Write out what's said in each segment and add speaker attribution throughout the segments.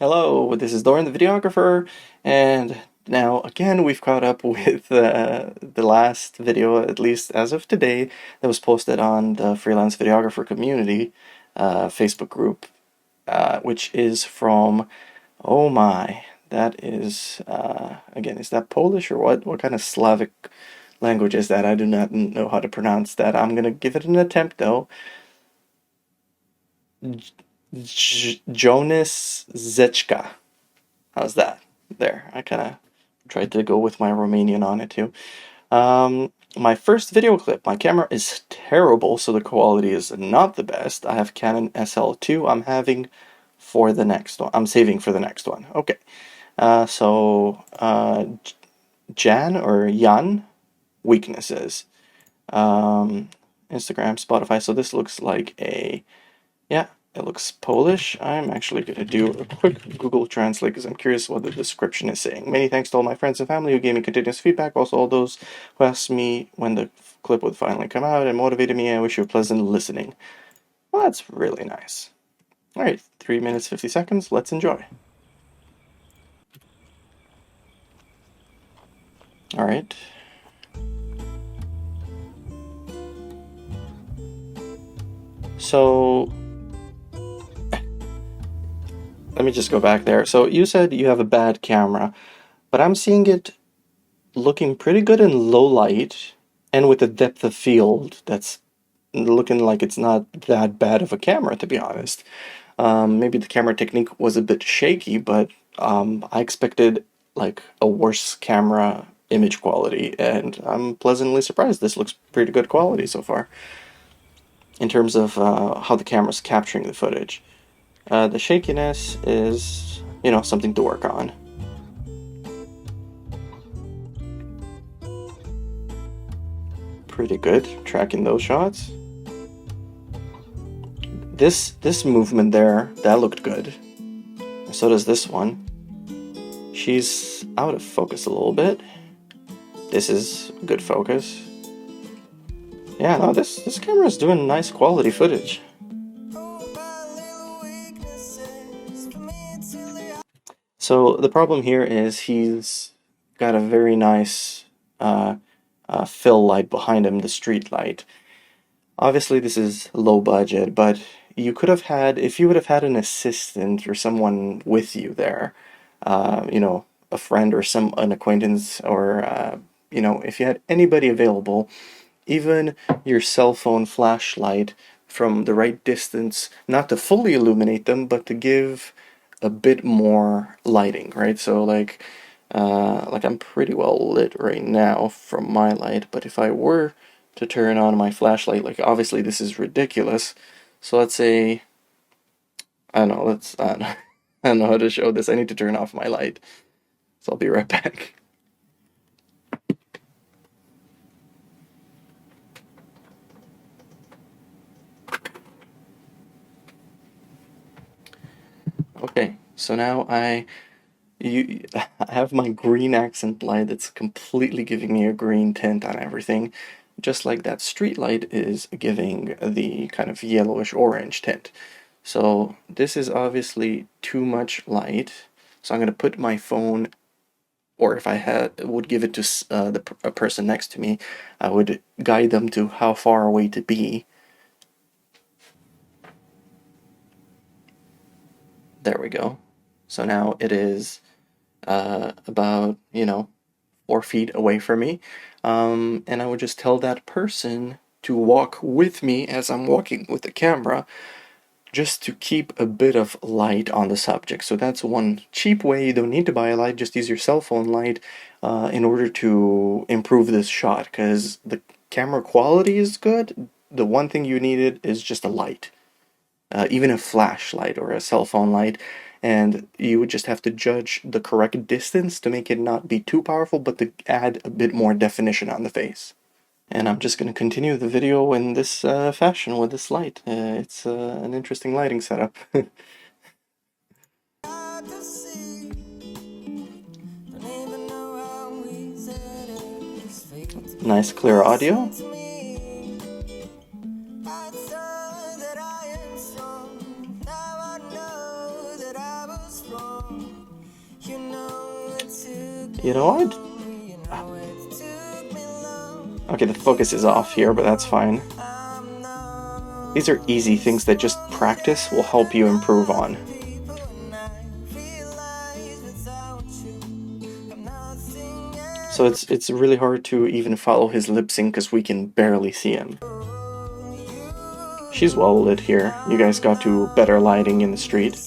Speaker 1: Hello, this is Doran the Videographer, and now again we've caught up with the last video, at least as of today, that was posted on the Freelance Videographer community Facebook group, which is from, oh my, that is, again, is that Polish or what? What kind of Slavic language is that? I do not know how to pronounce that. I'm gonna give it an attempt though. Jonas Zechka. How's that? There, I kind of tried to go with my Romanian on it too. My first video clip, my camera is terrible, so the quality is not the best. I have Canon SL2. I'm having for the next one. I'm saving for the next one. Okay. Jan or Jan, weaknesses. Um, Instagram, Spotify. So this looks like a, yeah, it looks Polish. I'm actually going to do a quick Google Translate because I'm curious what the description is saying. Many thanks to all my friends and family who gave me continuous feedback. Also, all those who asked me when the clip would finally come out and motivated me. I wish you a pleasant listening. Well, that's really nice. All right, 3 minutes, 50 seconds. Let's enjoy. All right. So, let me just go back there. So, you said you have a bad camera, but I'm seeing it looking pretty good in low light and with a depth of field that's looking like it's not that bad of a camera, to be honest. Maybe the camera technique was a bit shaky, but I expected like a worse camera image quality, and I'm pleasantly surprised. This looks pretty good quality so far in terms of how the camera's capturing the footage. The shakiness is, something to work on. Pretty good tracking those shots. This movement there, that looked good. So does this one. She's out of focus a little bit. This is good focus. Yeah, no, this camera is doing nice quality footage. So the problem here is he's got a very nice fill light behind him, the street light. Obviously this is low budget, but you could have had, if you would have had an assistant or someone with you there, a friend or an acquaintance, or if you had anybody available, even your cell phone flashlight from the right distance, not to fully illuminate them, but to give a bit more lighting, right? So like I'm pretty well lit right now from my light, but if I were to turn on my flashlight, like obviously this is ridiculous. So let's say, I don't know, I don't know how to show this. I need to turn off my light. So I'll be right back. Okay, so now I have my green accent light that's completely giving me a green tint on everything, just like that street light is giving the kind of yellowish orange tint. So this is obviously too much light. So I'm going to put my phone, or if I would give it to a person next to me, I would guide them to how far away to be. There we go. So now it is about, 4 feet away from me. And I would just tell that person to walk with me as I'm walking with the camera, just to keep a bit of light on the subject. So that's one cheap way. You don't need to buy a light, just use your cell phone light in order to improve this shot, because the camera quality is good. The one thing you needed is just a light. Even a flashlight or a cell phone light, and you would just have to judge the correct distance to make it not be too powerful, but to add a bit more definition on the face. And I'm just going to continue the video in this fashion with this light. It's an interesting lighting setup. Nice clear audio. You know what? Okay, the focus is off here, but that's fine. These are easy things that just practice will help you improve on. So it's really hard to even follow his lip sync because we can barely see him. She's well lit here. You guys got to better lighting in the street.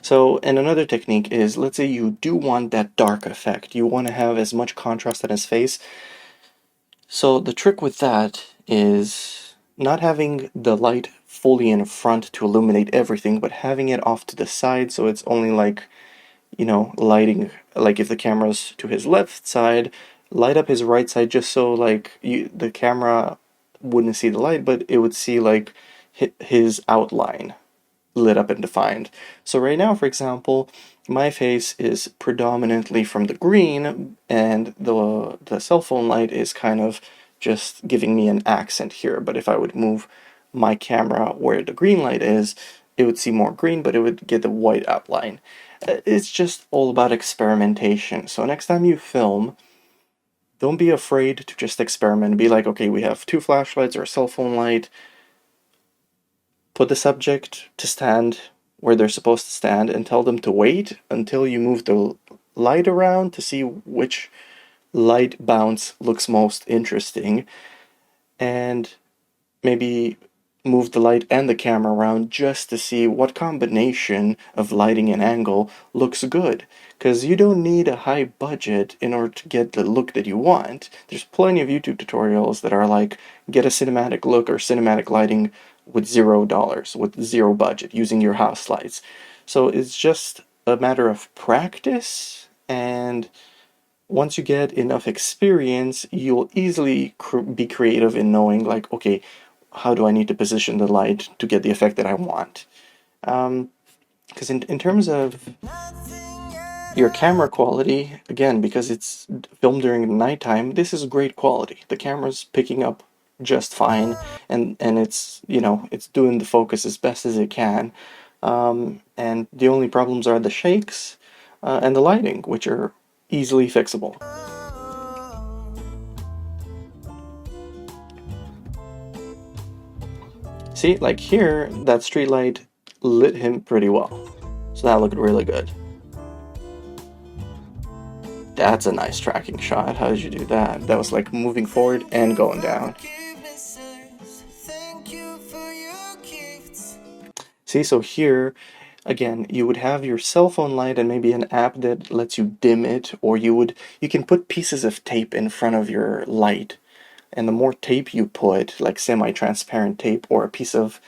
Speaker 1: So, and another technique is, let's say you do want that dark effect. You want to have as much contrast in his face. So the trick with that is not having the light fully in front to illuminate everything, but having it off to the side so it's only like, you know, lighting, like if the camera's to his left side, light up his right side just so like the camera wouldn't see the light, but it would see like his outline lit up and defined. So right now, for example, my face is predominantly from the green, and the cell phone light is kind of just giving me an accent here. But if I would move my camera where the green light is, it would see more green, but it would get the white outline. It's just all about experimentation. So next time you film, don't be afraid to just experiment. Be like, okay, we have two flashlights or a cell phone light. Put the subject to stand where they're supposed to stand and tell them to wait until you move the light around to see which light bounce looks most interesting, and maybe move the light and the camera around just to see what combination of lighting and angle looks good. Because you don't need a high budget in order to get the look that you want. There's plenty of YouTube tutorials that are like, get a cinematic look or cinematic lighting with $0, with zero budget, using your house lights. So it's just a matter of practice, and once you get enough experience, you'll easily be creative in knowing, like, okay, how do I need to position the light to get the effect that I want? Because in terms of your camera quality, again, because it's filmed during the nighttime, this is great quality. The camera's picking up just fine, and it's, you know, it's doing the focus as best as it can. And the only problems are the shakes and the lighting, which are easily fixable. See, like here, that street light lit him pretty well. So that looked really good. That's a nice tracking shot. How did you do that? That was like moving forward and going down. See, so here, again, you would have your cell phone light and maybe an app that lets you dim it, or you can put pieces of tape in front of your light. And the more tape you put, like semi-transparent tape or a piece of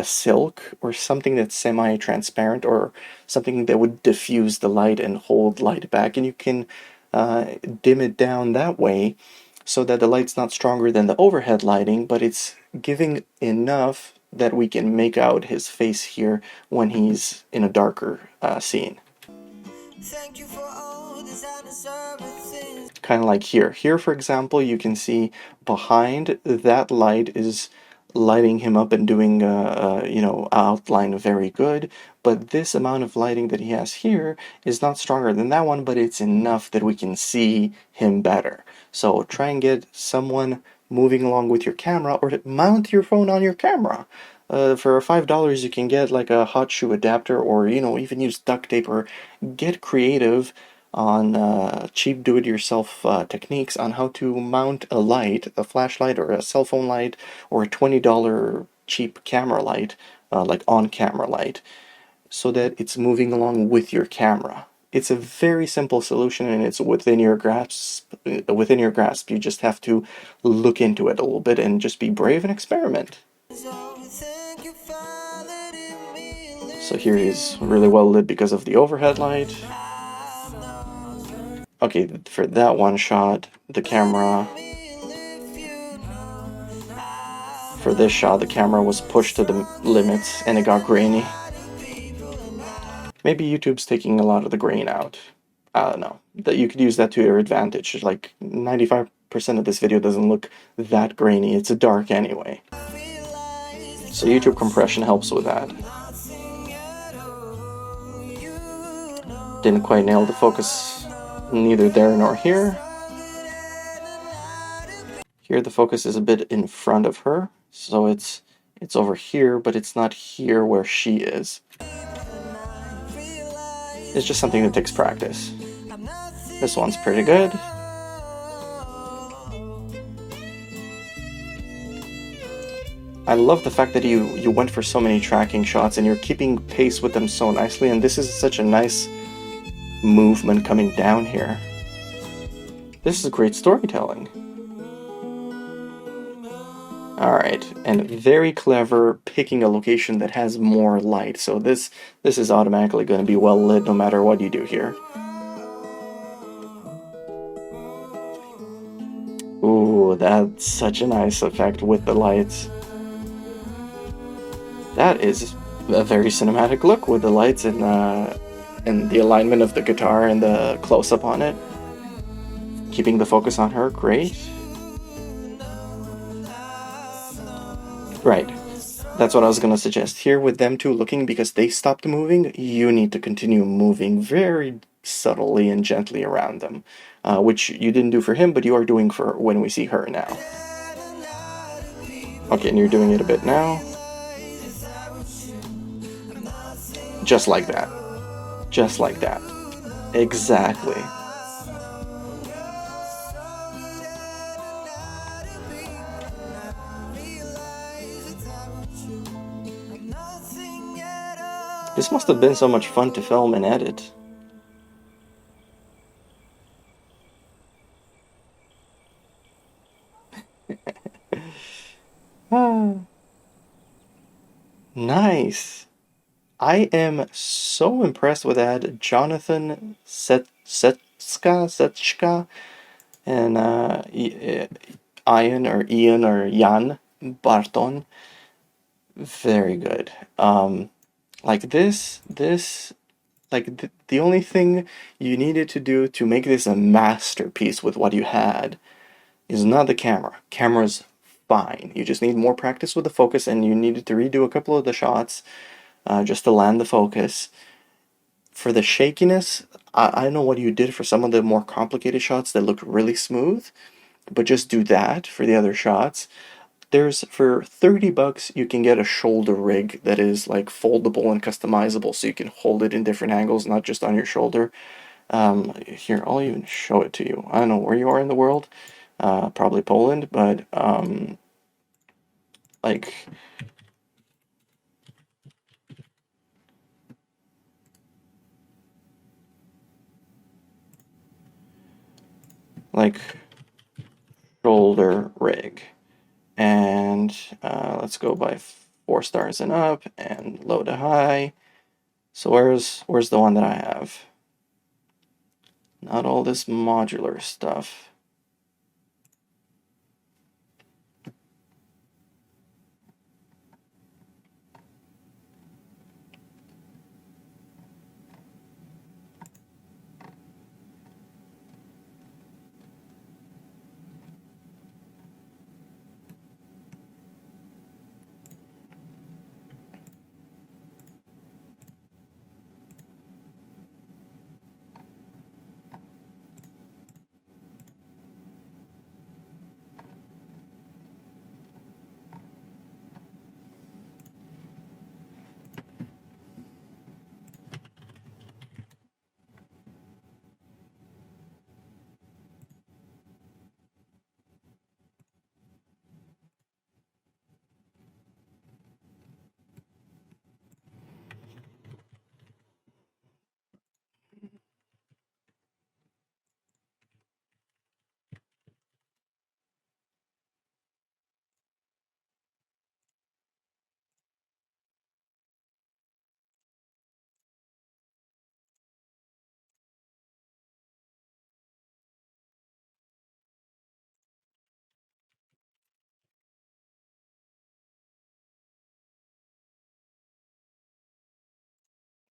Speaker 1: silk or something that's semi-transparent or something that would diffuse the light and hold light back, and you can dim it down that way so that the light's not stronger than the overhead lighting, but it's giving enough that we can make out his face here when he's in a darker scene. Kind of like here. Here, for example, you can see behind that light is lighting him up and doing, you know, outline very good. But this amount of lighting that he has here is not stronger than that one, but it's enough that we can see him better. So try and get someone moving along with your camera, or mount your phone on your camera. For $5 you can get like a hot shoe adapter, or, you know, even use duct tape, or get creative on cheap do-it-yourself techniques on how to mount a light, a flashlight or a cell phone light, or a $20 cheap camera light, like on-camera light, so that it's moving along with your camera. It's a very simple solution, and it's within your grasp. Within your grasp, you just have to look into it a little bit and just be brave and experiment. So here is really well lit because of the overhead light. Okay, for that one shot, the camera... For this shot, the camera was pushed to the limits and it got grainy. Maybe YouTube's taking a lot of the grain out. I don't know. That you could use that to your advantage. Like 95% of this video doesn't look that grainy. It's dark anyway. So YouTube compression helps with that. Didn't quite nail the focus, neither there nor here. Here the focus is a bit in front of her, so it's over here, but it's not here where she is. It's just something that takes practice. This one's pretty good. I love the fact that you went for so many tracking shots and you're keeping pace with them so nicely, and this is such a nice movement coming down here. This is great storytelling. Alright, and very clever picking a location that has more light, so this is automatically going to be well lit no matter what you do here. Ooh, that's such a nice effect with the lights. That is a very cinematic look with the lights and the alignment of the guitar and the close-up on it. Keeping the focus on her, great. Right, that's what I was going to suggest. Here with them two looking, because they stopped moving, you need to continue moving very subtly and gently around them, which you didn't do for him, but you are doing for when we see her now. Okay, and you're doing it a bit now. Just like that. Just like that. Exactly. This must have been so much fun to film and edit. Nice. I am so impressed with that. Jonathan Setchka and Ian or Jan Barton. Very good. Like the only thing you needed to do to make this a masterpiece with what you had is not the camera. Camera's fine. You just need more practice with the focus, and you needed to redo a couple of the shots just to land the focus. For the shakiness, I know what you did for some of the more complicated shots that look really smooth, but just do that for the other shots. There's, for 30 bucks, you can get a shoulder rig that is like foldable and customizable, so you can hold it in different angles, not just on your shoulder. Here, I'll even show it to you. I don't know where you are in the world, probably Poland, but like, like shoulder rig, and let's go by 4 stars and up, and low to high. So where's the one that I have? Not all this modular stuff.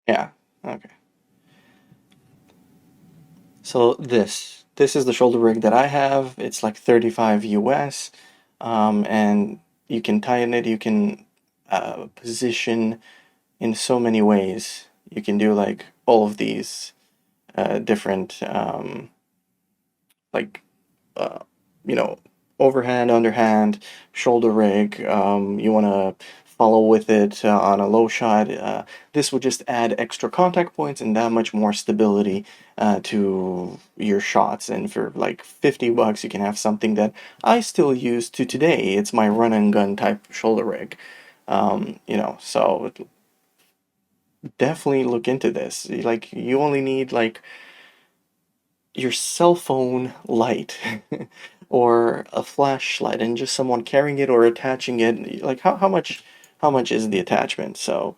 Speaker 1: Yeah, okay. So this is the shoulder rig that I have. It's like 35 US, and you can tighten it. You can position in so many ways. You can do like all of these different like uh, you know, overhand, underhand, shoulder rig. You want to follow with it on a low shot. This would just add extra contact points and that much more stability to your shots. And for like 50 bucks, you can have something that I still use to today. It's my run and gun type shoulder rig. So definitely look into this. Like, you only need like your cell phone light or a flashlight and just someone carrying it or attaching it. Like, how much is the attachment? So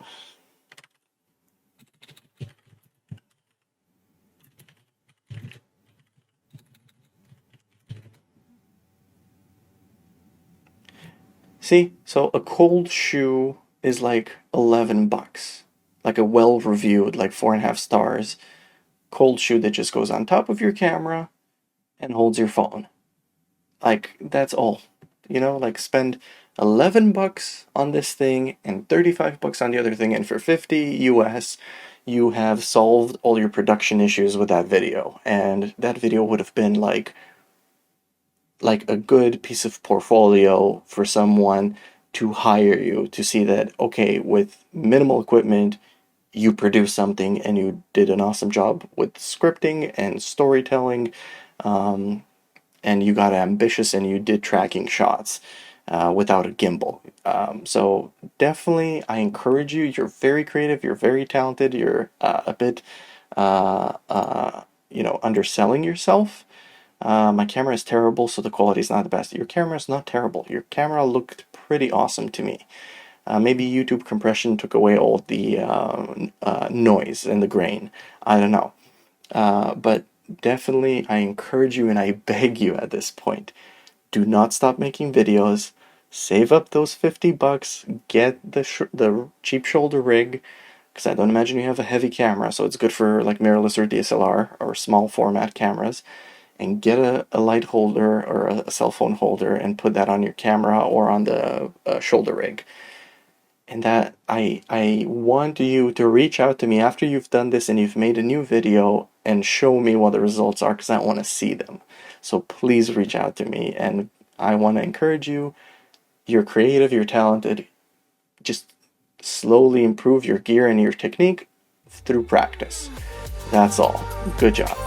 Speaker 1: see, so a cold shoe is like 11 bucks, like a well reviewed, like 4.5 stars cold shoe that just goes on top of your camera and holds your phone. Like, that's all. Like, spend 11 bucks on this thing and 35 bucks on the other thing, and for 50 US, you have solved all your production issues with that video. And that video would have been like a good piece of portfolio for someone to hire you to see that, okay, with minimal equipment, you produced something and you did an awesome job with scripting and storytelling. And you got ambitious and you did tracking shots without a gimbal. So definitely, I encourage you. You're very creative. You're very talented. You're a bit, underselling yourself. My camera is terrible, so the quality is not the best. Your camera is not terrible. Your camera looked pretty awesome to me. Maybe YouTube compression took away all the noise and the grain. I don't know. But definitely, I encourage you and I beg you at this point, do not stop making videos. Save up those 50 bucks. Get the cheap shoulder rig, because I don't imagine you have a heavy camera, so it's good for like mirrorless or DSLR or small format cameras. And get a light holder or a cell phone holder and put that on your camera or on the shoulder rig. And that I want you to reach out to me after you've done this and you've made a new video and show me what the results are, because I want to see them. So please reach out to me, and I want to encourage you. You're creative, you're talented. Just slowly improve your gear and your technique through practice. That's all. Good job.